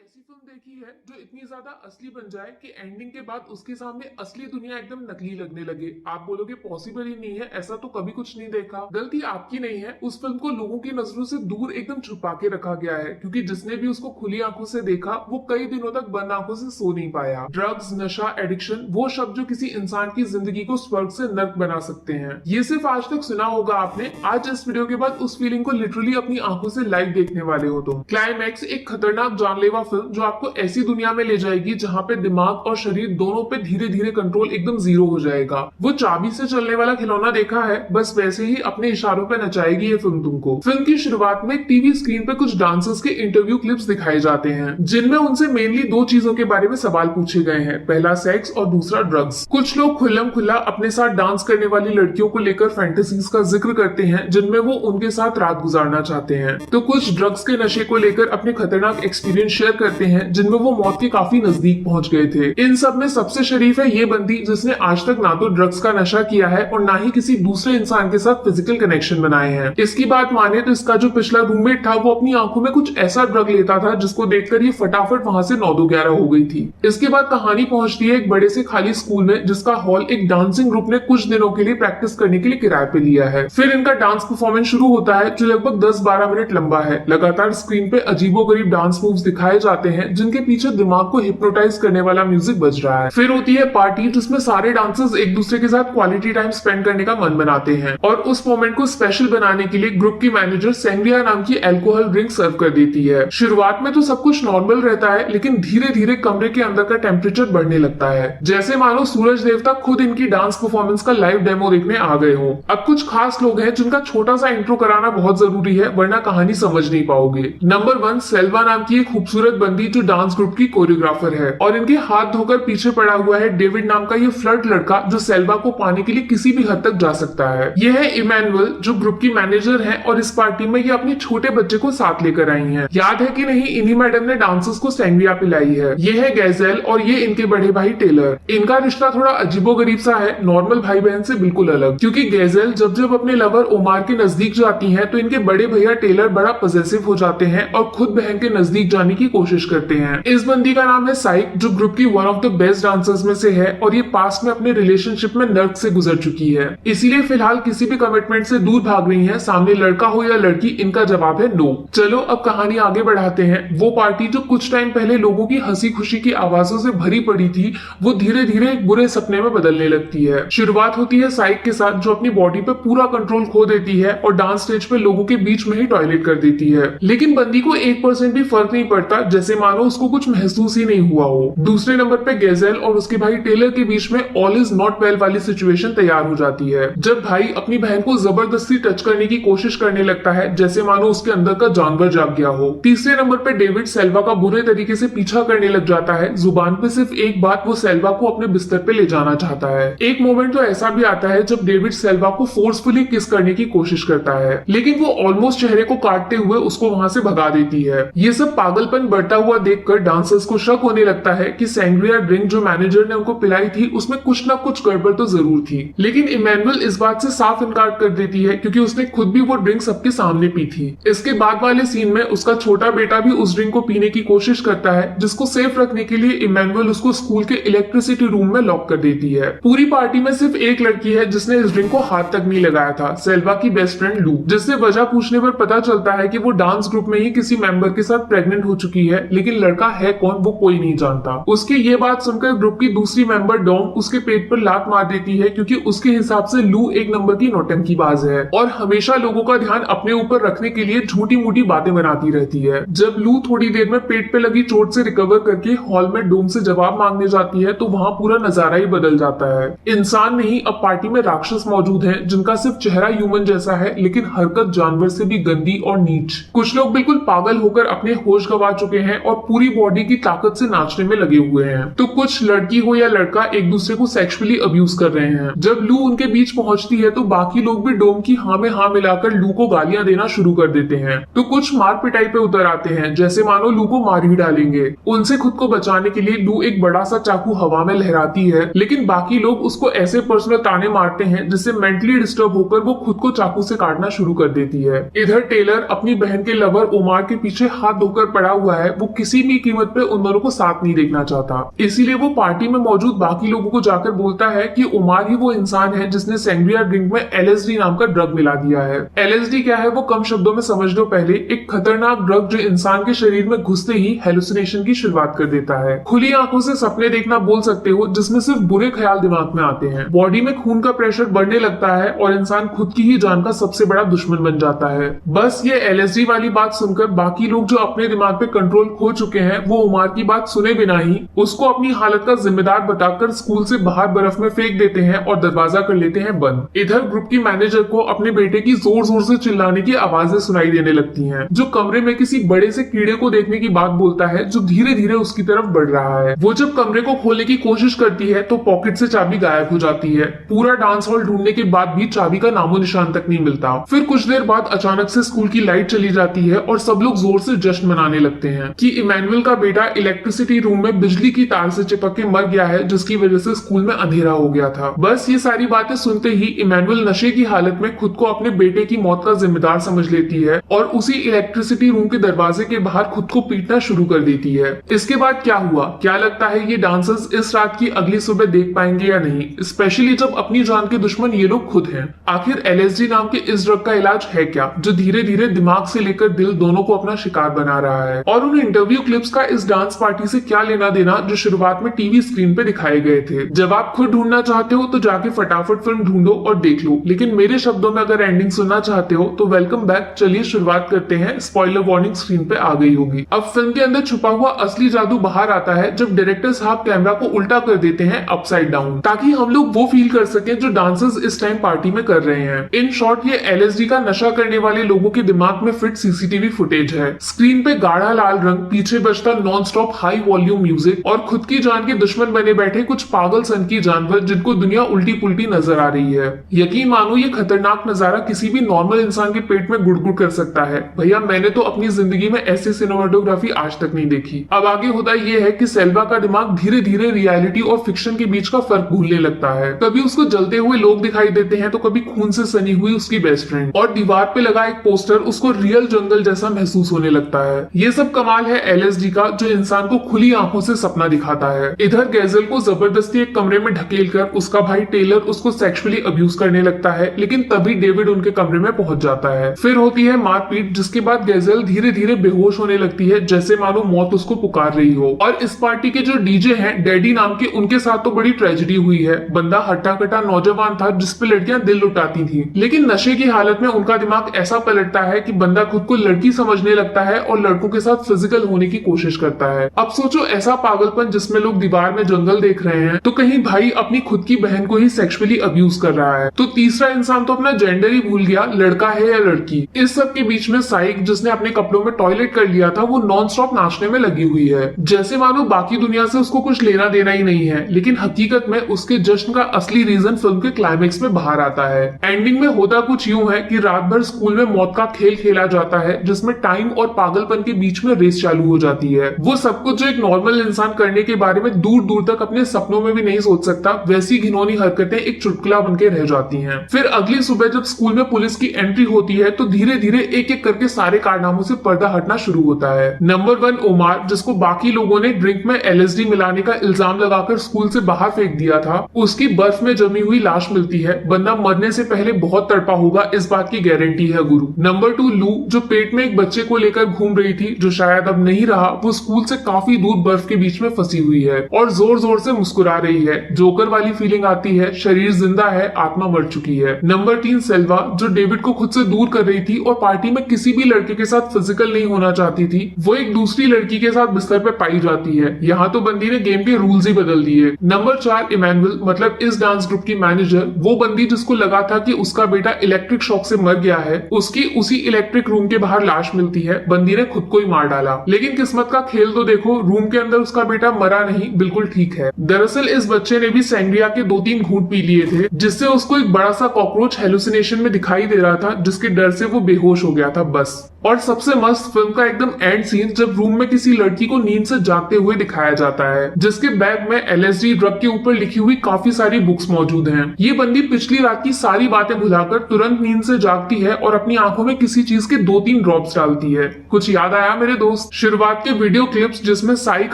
ऐसी फिल्म देखी है जो इतनी ज्यादा असली बन जाए कि एंडिंग के बाद उसके सामने असली दुनिया एकदम नकली लगने लगे। आप बोलोगे पॉसिबल ही नहीं है, ऐसा तो कभी कुछ नहीं देखा। गलती आपकी नहीं है, उस फिल्म को लोगों की नजरों से दूर एकदम छुपा के रखा गया है, क्योंकि जिसने भी उसको खुली आंखों से देखा वो कई दिनों तक बंद आंखों से सो नहीं पाया। ड्रग्स, नशा, एडिक्शन, वो शब्द जो किसी इंसान की जिंदगी को स्वर्ग से नर्क बना सकते हैं, ये सिर्फ आज तक सुना होगा आपने। आज इस वीडियो के बाद उस फीलिंग को लिटरली अपनी आंखों से लाइव देखने वाले हो तुम। क्लाइमैक्स एक खतरनाक जानलेवा फिल्म जो आपको ऐसी दुनिया में ले जाएगी जहां पे दिमाग और शरीर दोनों पे धीरे धीरे कंट्रोल एकदम जीरो हो जाएगा। वो चाबी से चलने वाला खिलौना देखा है, बस वैसे ही अपने इशारों पे नचाएगी ये फिल्म तुमको। फिल्म की शुरुआत में टीवी स्क्रीन पे कुछ डांसर्स के इंटरव्यू क्लिप्स दिखाए जाते हैं, जिनमें उनसे मेनली दो चीजों के बारे में सवाल पूछे गए हैं, पहला सेक्स और दूसरा ड्रग्स। कुछ लोग खुल्लम खुल्ला अपने साथ डांस करने वाली लड़कियों को लेकर फैंटेसीज का जिक्र करते हैं, जिनमें वो उनके साथ रात गुजारना चाहते हैं, तो कुछ ड्रग्स के नशे को लेकर अपने खतरनाक एक्सपीरियंस शेयर करते हैं, जिनमें वो मौत के काफी नजदीक पहुंच गए थे। इन सब में सबसे शरीफ है ये बंदी, जिसने आज तक ना तो ड्रग्स का नशा किया है और ना ही किसी दूसरे इंसान के साथ फिजिकल कनेक्शन बनाए हैं। इसकी बात माने तो इसका जो पिछला रूममेट था वो अपनी आंखों में कुछ ऐसा ड्रग लेता था जिसको देखकर ये फटाफट वहां से 9-2-11 हो गई थी। इसके बाद कहानी पहुंचती है एक बड़े से खाली स्कूल में, जिसका हॉल एक डांसिंग ग्रुप ने कुछ दिनों के लिए प्रैक्टिस करने के लिए किराए पे लिया है। फिर इनका डांस परफॉर्मेंस शुरू होता है जो लगभग 10-12 मिनट लंबा है। लगातार स्क्रीन पे अजीबोगरीब डांस मूव्स दिखाए जाते हैं, जिनके पीछे दिमाग को हिप्नोटाइज करने वाला म्यूजिक बज रहा है। फिर होती है पार्टी, जिसमें सारे डांसर्स एक दूसरे के साथ क्वालिटी टाइम स्पेंड करने का मन बनाते हैं, और उस मोमेंट को स्पेशल बनाने के लिए ग्रुप की मैनेजर सैंग्रिया नाम की अल्कोहल ड्रिंक सर्व कर देती है। शुरुआत में तो सब कुछ नॉर्मल रहता है, लेकिन धीरे धीरे कमरे के अंदर का टेम्परेचर बढ़ने लगता है, जैसे मानो सूरज देवता खुद इनकी डांस परफॉर्मेंस का लाइव डेमो देखने आ गए हो। अब कुछ खास लोग हैं जिनका छोटा सा इंट्रो कराना बहुत जरूरी है, वरना कहानी समझ नहीं पाओगे। नंबर 1 सेल्वा नाम की एक खूबसूरत बंदी जो डांस ग्रुप की कोरियोग्राफर है, और इनके हाथ धोकर पीछे पड़ा हुआ है डेविड नाम का ये फ्लर्ट लड़का, जो सेल्वा को पाने के लिए किसी भी हद तक जा सकता है। ये है इमैनुअल, जो ग्रुप की मैनेजर है, और इस पार्टी में ये अपने छोटे बच्चे को साथ लेकर आई है। याद है कि नहीं, इन्हीं मैडम ने डांसर्स को सैंग्रिया पिलाई है। ये है गैजेल और ये इनके बड़े भाई टेलर। इनका रिश्ता थोड़ा अजीबोगरीब सा है, नॉर्मल भाई बहन से बिल्कुल अलग, क्योंकि गैजेल जब जब अपने लवर ओमार के नजदीक जाती है तो इनके बड़े भैया टेलर बड़ा पॉसेसिव हो जाते हैं और खुद बहन के नजदीक जाने की कोशिश करते हैं। इस बंदी का नाम है साइक, जो ग्रुप की one of the best dancers में से है, और ये पास्ट में अपने रिलेशनशिप में नर्क से गुजर चुकी है, इसीलिए फिलहाल किसी भी कमिटमेंट से दूर भाग रही है। सामने लड़का हो या लड़की, इनका जवाब है नो। चलो अब कहानी आगे बढ़ाते हैं। वो पार्टी जो कुछ टाइम पहले लोगों की हंसी खुशी की आवाजों से भरी पड़ी थी, वो धीरे धीरे एक बुरे सपने में बदलने लगती है। शुरुआत होती है साइक के साथ, जो अपनी बॉडी पे पूरा कंट्रोल खो देती है और डांस स्टेज पे लोगों के बीच में ही टॉयलेट कर देती है, लेकिन बंदी को 1% भी फर्क नहीं पड़ता, जैसे मानो उसको कुछ महसूस ही नहीं हुआ हो। दूसरे नंबर पे गेजेल और उसके भाई टेलर के बीच में ऑल इज नॉट वेल वाली सिचुएशन तैयार हो जाती है, जब भाई अपनी बहन को जबरदस्ती टच करने की कोशिश करने लगता है, जैसे मानो उसके अंदर का जानवर जाग गया हो। तीसरे नंबर पे डेविड सेल्वा का बुरे तरीके से पीछा करने लग जाता है। जुबान पे सिर्फ एक बात, वो सेल्वा को अपने बिस्तर पे ले जाना चाहता है। एक मोमेंट तो ऐसा भी आता है जब डेविड सेल्वा को फोर्सफुली किस करने की कोशिश करता है, लेकिन वो ऑलमोस्ट चेहरे को काटते हुए उसको वहां से भगा देती है। ये सब पागलपन बढ़ता हुआ देखकर डांसर्स को शक होने लगता है कि सैंग्रिया ड्रिंक जो मैनेजर ने उनको पिलाई थी उसमें कुछ ना कुछ गड़बड़ तो जरूर थी, लेकिन इमैनुअल इस बात से साफ इनकार कर देती है, क्योंकि उसने खुद भी वो ड्रिंक सबके सामने पी थी। इसके बाद वाले सीन में उसका छोटा बेटा भी उस ड्रिंक को पीने की कोशिश करता है, जिसको सेफ रखने के लिए इमैनुअल उसको स्कूल के इलेक्ट्रिसिटी रूम में लॉक कर देती है। पूरी पार्टी में सिर्फ एक लड़की है जिसने इस ड्रिंक को हाथ तक नहीं लगाया था, सेल्वा की बेस्ट फ्रेंड लू, जिससे वजह पूछने पर पता चलता है कि वो डांस ग्रुप में ही किसी मेंबर के साथ प्रेग्नेंट हो चुकी है, लेकिन लड़का है कौन वो कोई नहीं जानता। उसकी ये बात सुनकर ग्रुप की दूसरी मेंबर डॉम उसके पेट पर लात मार देती है, क्योंकि उसके हिसाब से लू एक नंबर की नौटंकीबाज है और हमेशा लोगों का ध्यान अपने ऊपर रखने के लिए झूठी मूठी बातें बनाती रहती है। जब लू थोड़ी देर में पेट पे लगी चोट से रिकवर करके हॉल में डोम से जवाब मांगने जाती है, तो वहां पूरा नजारा ही बदल जाता है। इंसान नहीं, अब पार्टी में राक्षस मौजूद हैं, जिनका सिर्फ चेहरा ह्यूमन जैसा है, लेकिन हरकत जानवर से भी गंदी और नीच। कुछ लोग बिल्कुल पागल होकर अपने होश गंवा चुके हैं और पूरी बॉडी की ताकत से नाचने में लगे हुए हैं, तो कुछ लड़की हो या लड़का एक दूसरे को सेक्सुअली अब्यूज कर रहे हैं। जब लू उनके बीच पहुंचती है तो बाकी लोग भी डोम की हाँ में हाँ मिलाकर लू को गालियां देना शुरू कर देते हैं, तो कुछ मार पिटाई पे उतर आते हैं, जैसे मानो लू को मार ही डालेंगे। उनसे खुद को बचाने के लिए लू एक बड़ा सा चाकू हवा में लहराती है, लेकिन बाकी लोग उसको ऐसे पर्सनल ताने मारते हैं जिससे मेंटली डिस्टर्ब होकर वो खुद को चाकू से काटना शुरू कर देती है। इधर टेलर अपनी बहन के लवर ओमार के पीछे हाथ धोकर पड़ा हुआ है, वो किसी भी कीमत पे उन दोनों को साथ नहीं देखना चाहता। इसीलिए वो पार्टी में मौजूद बाकी लोगों को जाकर बोलता है कि उमार ही वो इंसान है जिसने सैंग्रिया ड्रिंक में एलएसडी नाम का ड्रग मिला दिया है। एलएसडी क्या है वो कम शब्दों में समझ लो, पहले एक खतरनाक ड्रग जो इंसान के शरीर में घुसते ही हेलुसिनेशन की शुरुआत कर देता है। खुली आंखों से सपने देखना बोल सकते हो, जिसमें सिर्फ बुरे ख्याल दिमाग में आते हैं। बॉडी में खून का प्रेशर बढ़ने लगता है और इंसान खुद की ही जान का सबसे बड़ा दुश्मन बन जाता है। बस ये एलएसडी वाली बात सुनकर बाकी लोग जो अपने दिमाग पे कंट्रोल खो चुके हैं वो उमार की बात सुने बिना ही उसको अपनी हालत का जिम्मेदार बताकर स्कूल से बाहर बर्फ में फेंक देते हैं और दरवाजा कर लेते हैं बंद। इधर ग्रुप की मैनेजर को अपने बेटे की जोर जोर से चिल्लाने की आवाजें सुनाई देने लगती हैं, जो कमरे में किसी बड़े से कीड़े को देखने की बात बोलता है जो धीरे धीरे उसकी तरफ बढ़ रहा है। वो जब कमरे को खोलने की कोशिश करती है तो पॉकेट से चाबी गायब हो जाती है। पूरा डांस हॉल ढूंढने के बाद भी चाबी का नामो निशान तक नहीं मिलता। फिर कुछ देर बाद अचानक से स्कूल की लाइट चली जाती है और सब लोग जोर से जश्न मनाने लगते हैं कि इमैनुअल का बेटा इलेक्ट्रिसिटी रूम में बिजली की तार से चिपक के मर गया है, जिसकी वजह से स्कूल में अंधेरा हो गया था। बस ये सारी बातें सुनते ही इमैनुअल नशे की हालत में खुद को अपने बेटे की मौत का जिम्मेदार समझ लेती है और उसी इलेक्ट्रिसिटी रूम के दरवाजे के बाहर खुद को पीटना शुरू कर देती है। इसके बाद क्या हुआ, क्या लगता है ये डांसर्स इस रात की अगली सुबह देख पाएंगे या नहीं, स्पेशली जब अपनी जान के दुश्मन ये लोग खुद हैं। आखिर एलएसडी नाम के इस ड्रग का इलाज है क्या जो धीरे धीरे दिमाग से लेकर दिल दोनों को अपना शिकार बना रहा है, और उन इंटरव्यू क्लिप्स का इस डांस पार्टी से क्या लेना देना जो शुरुआत में टीवी स्क्रीन पे दिखाए गए थे। जब आप खुद ढूंढना चाहते हो तो जाके फटाफट फिल्म ढूंढो और देख लो, लेकिन मेरे शब्दों में अगर एंडिंग सुनना चाहते हो तो वेलकम बैक। चलिए शुरुआत करते हैं। स्पॉइलर वार्निंग स्क्रीन पे आ गई होगी। अब फिल्म के अंदर छुपा हुआ असली जादू बाहर आता है जब डायरेक्टर साहब कैमरा को उल्टा कर देते हैं अपसाइड डाउन, ताकि हम लोग वो फील कर सकें जो डांसर्स इस टाइम पार्टी में कर रहे हैं। इन शॉर्ट ये एलएसडी का नशा करने वाले लोगों के दिमाग में फिट सीसीटीवी फुटेज है। स्क्रीन पे गाढ़ा लाल रंग, पीछे बजता non stop high volume music और खुद की जान के दुश्मन बने बैठे कुछ पागल सन की जानवर जिनको दुनिया उल्टी पुल्टी नजर आ रही है। यकीन मानो ये खतरनाक नजारा किसी भी नॉर्मल इंसान के पेट में गुड़गुड़ कर सकता है। भैया मैंने तो अपनी जिंदगी में ऐसी सिनेमाटोग्राफी आज तक नहीं देखी। अब आगे होता यह है कि सेल्वा का दिमाग धीरे धीरे रियलिटी और फिक्शन के बीच का फर्क भूलने लगता है। कभी उसको जलते हुए लोग दिखाई देते हैं तो कभी खून से सनी हुई उसकी बेस्ट फ्रेंड, और दीवार पे लगा एक पोस्टर उसको रियल जंगल जैसा महसूस होने लगता है। ये सब कमाल है एलएसडी का जो इंसान को खुली आंखों से सपना दिखाता है। इधर गैजल को जबरदस्ती एक कमरे में ढकेल कर उसका भाई टेलर उसको सेक्सुअली अब्यूज करने लगता है, लेकिन तभी डेविड उनके कमरे में पहुंच जाता है। फिर होती है मारपीट, जिसके बाद गैजल धीरे धीरे बेहोश होने लगती है, जैसे मानो मौत उसको पुकार रही हो। और इस पार्टी के जो डीजे हैं डैडी नाम के, उनके साथ तो बड़ी ट्रेजेडी हुई है। बंदा हट्टा कट्टा नौजवान था जिसपे लड़कियां दिल लुटाती थी, लेकिन नशे की हालत में उनका दिमाग ऐसा पलटता है कि बंदा खुद को लड़की समझने लगता है और लड़कों के साथ फिजिकल होने की कोशिश करता है। अब सोचो ऐसा पागलपन जिसमें लोग दीवार में जंगल देख रहे हैं तो कहीं भाई अपनी खुद की बहन को ही सेक्सुअली अब्यूज कर रहा है, तो तीसरा इंसान तो अपना जेंडर ही भूल गया, लड़का है या लड़की। इस सब के बीच में साइक जिसने अपने कपड़ों में टॉयलेट कर लिया था वो नॉन स्टॉप नाचने में लगी हुई है, जैसे मानो बाकी दुनिया से उसको कुछ लेना देना ही नहीं है। लेकिन हकीकत में उसके जश्न का असली रीजन फिल्म के क्लाइमेक्स में बाहर आता है। एंडिंग में होता कुछ यूं है कि रात भर स्कूल में मौत का खेल खेला जाता है, जिसमें टाइम और पागलपन के बीच में रेस चालू हो जाती है। वो सब कुछ जो एक नॉर्मल इंसान करने के बारे में दूर दूर तक अपने सपनों में भी नहीं सोच सकता, वैसी घिनौनी हरकतें एक चुटकुला बनके रह जाती हैं। फिर अगली सुबह जब स्कूल में पुलिस की एंट्री होती है तो धीरे धीरे एक एक करके सारे कारनामों से पर्दा हटना शुरू होता है। नंबर 1 उमार, जिसको बाकी लोगों ने ड्रिंक में एलएसडी मिलाने का इल्जाम लगाकर स्कूल से बाहर फेंक दिया था, उसकी बर्फ में जमी हुई लाश मिलती है। बंदा मरने से पहले बहुत तड़पा होगा, इस बात की गारंटी है गुरु। नंबर 2 लू, जो पेट में एक बच्चे को लेकर घूम रही थी जो शायद अब नहीं रहा, वो स्कूल से काफी दूर बर्फ के बीच में फंसी हुई है और जोर जोर से मुस्कुरा रही है। जोकर वाली फीलिंग आती है, शरीर जिंदा है, आत्मा मर चुकी है। नंबर 3 सेल्वा, जो डेविड को खुद से दूर कर रही थी और पार्टी में किसी भी लड़के के साथ फिजिकल नहीं होना चाहती थी, वो एक दूसरी लड़की के साथ बिस्तर पे पाई जाती है। यहाँ तो बंदी ने गेम के रूल्स ही बदल दिए। नंबर 4 इमैनुअल, मतलब इस डांस ग्रुप की मैनेजर, वो बंदी जिसको लगा था कि उसका बेटा इलेक्ट्रिक शॉक से मर गया है, उसकी उसी इलेक्ट्रिक रूम के बाहर लाश मिलती है। बंदी ने खुद को ही मार डाला, लेकिन किस्मत का खेल तो देखो, रूम के अंदर उसका बेटा मरा नहीं, बिल्कुल ठीक है। दरअसल इस बच्चे ने भी सैंग्रिया के 2-3 घूंट पी लिए थे, जिससे उसको एक बड़ा सा कॉकरोच हेलुसिनेशन में दिखाई दे रहा था, जिसके डर से वो बेहोश हो गया था बस। और सबसे मस्त फिल्म का एकदम एंड सीन जब रूम में किसी लड़की को नींद से जागते हुए दिखाया जाता है, जिसके बैग में एलएसडी ड्रग के ऊपर लिखी हुई काफी सारी बुक्स मौजूद हैं। ये बंदी पिछली रात की सारी बातें भुलाकर तुरंत नींद से जागती है और अपनी आंखों में किसी चीज के 2-3 ड्रॉप्स डालती है। कुछ याद आया मेरे दोस्त? दोस्त, शुरुआत के वीडियो क्लिप्स जिसमें साइक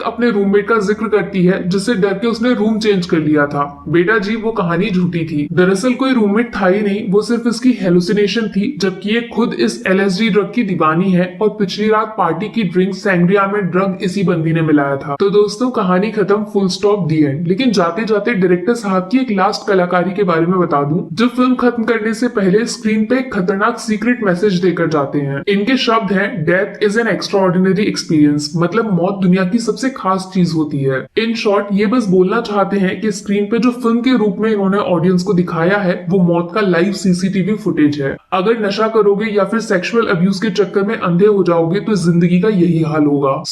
अपने रूममेट का जिक्र करती है जिससे डर के उसने रूम चेंज कर लिया था। बेटा जी, वो कहानी झूठी थी। दरअसल कोई रूममेट था ही नहीं, वो सिर्फ इसकी हेलुसिनेशन थी, जबकि ये खुद इस LSD ड्रग की दीवानी है और पिछली रात पार्टी की ड्रिंक सैंग्रिया में ड्रग इसी बंदी ने मिलाया था। तो दोस्तों, कहानी खत्म, फुल स्टॉप, दी एंड। लेकिन जाते जाते डायरेक्टर साहब की एक लास्ट कलाकारी के बारे में बता दूं, जो फिल्म खत्म करने से पहले स्क्रीन पे एक खतरनाक सीक्रेट मैसेज देकर जाते हैं। इनके शब्द हैं, death is an extraordinary experience, मतलब मौत दुनिया की सबसे खास चीज होती है। इन शॉर्ट ये बस बोलना चाहते हैं कि स्क्रीन पे जो फिल्म के रूप में इन्होंने ऑडियंस को दिखाया है वो मौत का लाइव CCTV फुटेज है। अगर नशा करोगे या फिर सेक्सुअल अब्यूज के चक्कर में अंधे हो जाओगे तो जिंदगी का यही हाल होगा।